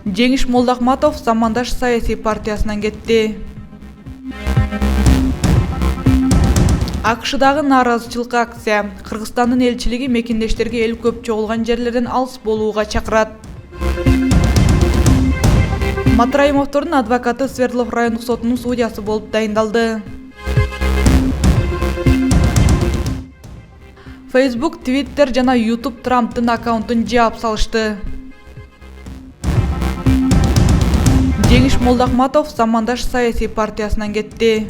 Жеңиш Молдахматов Замандаш саясий партиясынан кетти. АКШдагы нааразычылык акция. Кыргызстандын элчилиги мекендештерге эл көп чогулган жерлерден алыс болууга чакырат. Матраимовдордун адвокаты Свердлов райондук сотунун судьясы болуп дайындалды. Facebook, Twitter жана YouTube Трамптын аккаунтун жаап салышты. Жеңиш Молдахматов Замандаш саясий партиясынан кетти.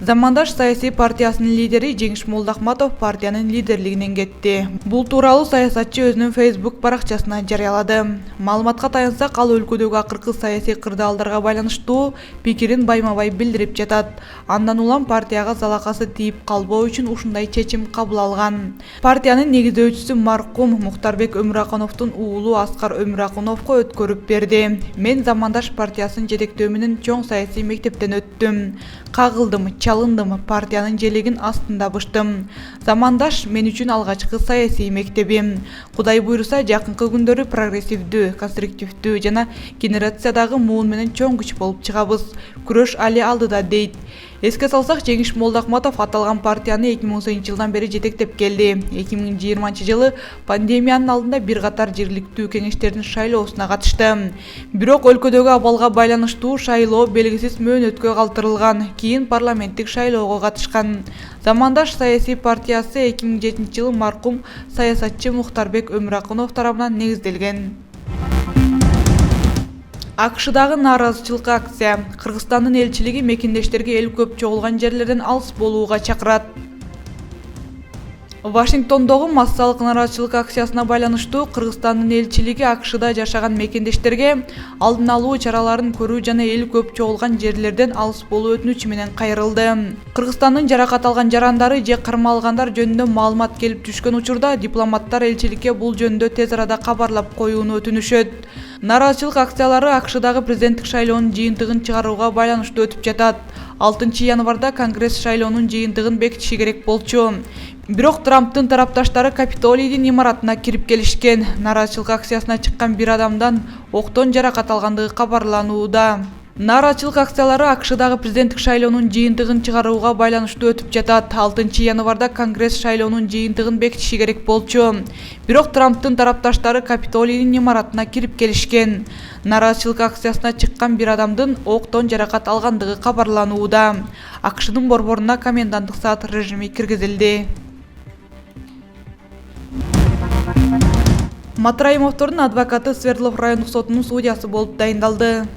Замандаш саясий партиясынын лидери Жеңиш Молдахматов партиянын лидерлигинен кетти. Бул тууралуу саясатчы өзүнүн Facebook баракчасына жарыялады. Маалыматка таянсак, ал өлкөдөгү акыркы саясий кырдаалдарга байланыштуу пикирин байма-бай билдирип жатат. Андан улам партияга залакасы тийип калбоо үчүн ушундай чечим кабыл алган. Партиянын негиздөөчүсү маркум Мухтарбек Өмүракуновдун уулу Аскар Өмүракуновго өткөрүп берди. Мен Замандаш партиясынын жетектөө менен чоң саясий мектептен өттүм. Кагылдым, чалындым, партиянын желегин астында быштым. Замандаш мен үчүн алгачкы саясий мектебим. Кудай буйруса, жакынкы күндөрү прогрессивдүү, конструктивдүү жана генерациядагы муун менен чоң күч болуп чыгабыз. Күрөш али алдыда, дейт. Эске салсак, Жеңиш Молдахматов аталган партияны 2018 жылдан бери жетектеп келди. 2020 жылы пандемиянын алдында бир катар жергиликтүү кеңештердин шайлоосуна катышты. Бирок өлкөдөгү абалга байланыштуу шайлоо белгисиз мөөнөткө калтырылган. Кийин парламенттик шайлоого катышкан. Замандаш саясий партиясы 2007 жылы маркум саясатчы Мухтарбек Өмүракунов тарабынан негизделген. АКШдагы нааразычылык акция. Кыргызстандын элчилиги мекендештерге эл көп чогулган жерлерден алыс болууга чакырат. Вашингтондогу массалык нааразычылык акциясына байланыштуу Кыргызстандын элчилиги АКШда жашаган мекендештерге алдын алуу чараларын көрүү жана эл көп чогулган жерлерден алыс болуу өтүнүчү менен кайрылды. Кыргызстандын жаракат алган жарандары же кармалгандар жөнүндө маалымат келип түшкөн учурда дипломаттар элчиликке бул жөнүндө тез арада кабарлап коюуну өтүнүшөт. Нааразычылык акциялары АКШдагы президенттик шайлоонун жыйынтыгын чыгарууга байланыштуу өтүп жатат. 6 январда Конгресс шайлоонун жыйынтыгын бекитиши керек болчу. Бирок Трамптын тарапташтары Капитолийдин имаратына кирип келишкен. Нааразычылык акциясына чыккан бир адамдан октон жаракат алгандыгы кабарланууда. Нааразычылык акциялары АКШдагы президенттик шайлоонун жыйынтыгын чыгарууга байланыштуу өтүп жатат. 6 январда Конгресс шайлоонун жыйынтыгын бекитиши керек болчу. Бирок Трамптын тарапташтары Капитолийдин имаратына кирип келишкен. Нааразычылык акциясына чыккан бир адамдын октон жаракат алгандыгы кабарланууда. АКШдын борборуна коменданттык саат режими киргизилди. Матраимовдордун адвокаты Свердлов райондук сотунун судьясы болуп дайындалды.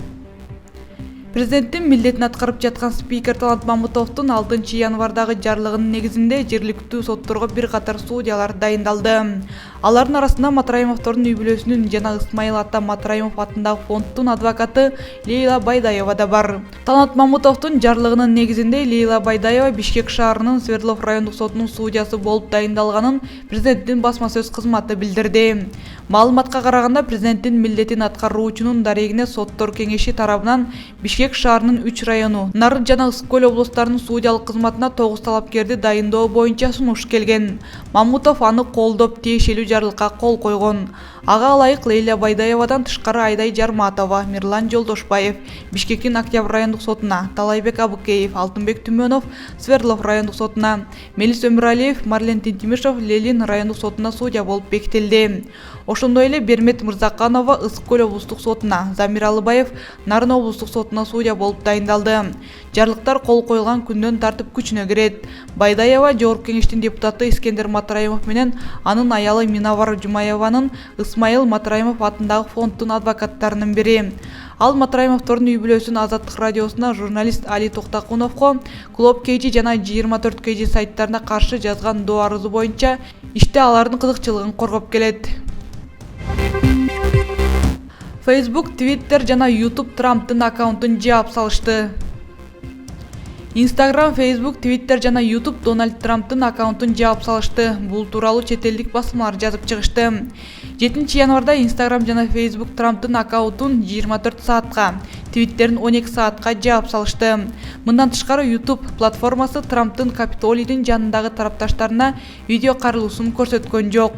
Президенттин милдетин аткарып жаткан спикер Талант Мамытовдун 6 январдагы жарлыгынын негизинде жергиликтүү сотторго бир катар судьялар дайындалды. Алардын арасында Матраимовдордун үй-бүлөсүнүн жана Ысмайыл ата Матраимов атындагы фонддун адвокаты Лейла Байдаева да бар. Талант Мамытовдун жарлыгынын негизинде Лейла Байдаева Бишкек шаарынын Свердлов райондук сотунун судьясы болуп дайындалганын президенттин басма сөз кызматы билдирди. Маалыматка караганда, президенттин милдетин аткаруучунун дарегине соттор кеңеши тарабынан Бишкек шаарынын 3 району, Нарын жана Ысык көл облустарынын судьялык кызматына 9 талапкерди дайындоо боюнча сунуш келген. Мамутов аны колдоп, тиешелүү жарлыкка кол койгон. Ага ылайык Лейла Байдаевадан тышкары Айдай Жарматова, Мирлан Жолдошбаев Бишкектин Октябрь райондук сотуна, Талайбек Абыкеев, Алтынбек Түмөнов Свердлов райондук сотуна, Мелис Өмүралиев, Марлен Тинтимишев Лелин райондук сотуна судья болуп бекитилди. Ошондой эле Бермет Мырзаканова Ысык көл облустук сотуна, Замир Алыбаев Нарын облустук сотуна судья болуп дайындалды. Жарлыктар кол коюлган күндөн тартып күчүнө кирет. Байдаева жогорку кеңештин депутаты Искендер Матраимов менен анын аялы Минавар Жумаеванын Ысмайыл Матраимов атындагы фонддун адвокаттарынын бири. Ал Матраимовдордун үй-бүлөсүнүн Азаттык радиосуна журналист Али Токтакуновго Клоп KG жана 24 KG сайттарына каршы жазган доо арызы боюнча иште алардын кызыкчылыгын коргоп келет. Facebook, Twitter жана YouTube Трамптын аккаунтун жаап салышты. Instagram, Facebook, Twitter жана YouTube Дональд Трамптын аккаунтун жаап салышты. Бул тууралуу чет элдик басмалар жазып чыгышты. 7 январда Instagram жана Facebook Трамптын аккаунтун 24 саатка, твиттерин 12 саатка жаап салышты. Мындан тышкары YouTube платформасы Трамптын Капитолийдин жанындагы тарапташтарына видео карылуусун көрсөткөн жок.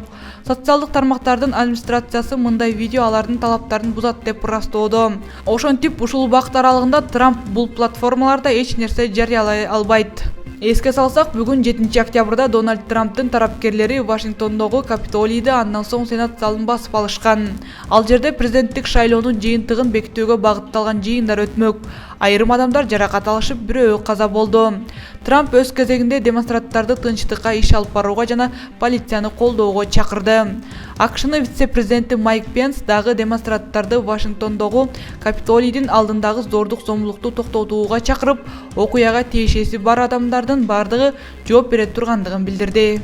Социалдык тармактардын администрациясы мындай видео алардын талаптарын бузат деп ырастоодо. Ошентип ушул убакыт аралыгында Трамп бул платформаларда эч нерсе жарыялай албайт. Эске салсак, бүгүн 7 октябрда Дональд Трамптын тарапкерлери Вашингтондогу Капитолийди андан соң Сенат залын басып алышкан. Ал жерде президенттик шайлоонун жыйынтыгын бекитүүгө багытталган жыйындар өтмөк. Айрым адамдар жаракат алышып, бирөө каза болду. Трамп өз кезегинде демонстранттарды тынчтыкка иш алып барууга жана полицияны колдоого чакырды. АКШнын вице-президенти Майк Пенс дагы демонстранттарды Вашингтондогу Капитолийдин алдындагы зордук зомбулукту токтотууга чакырып, окуяга тиешеси бар адамдардын бардыгы жооп бере тургандыгын билдирди.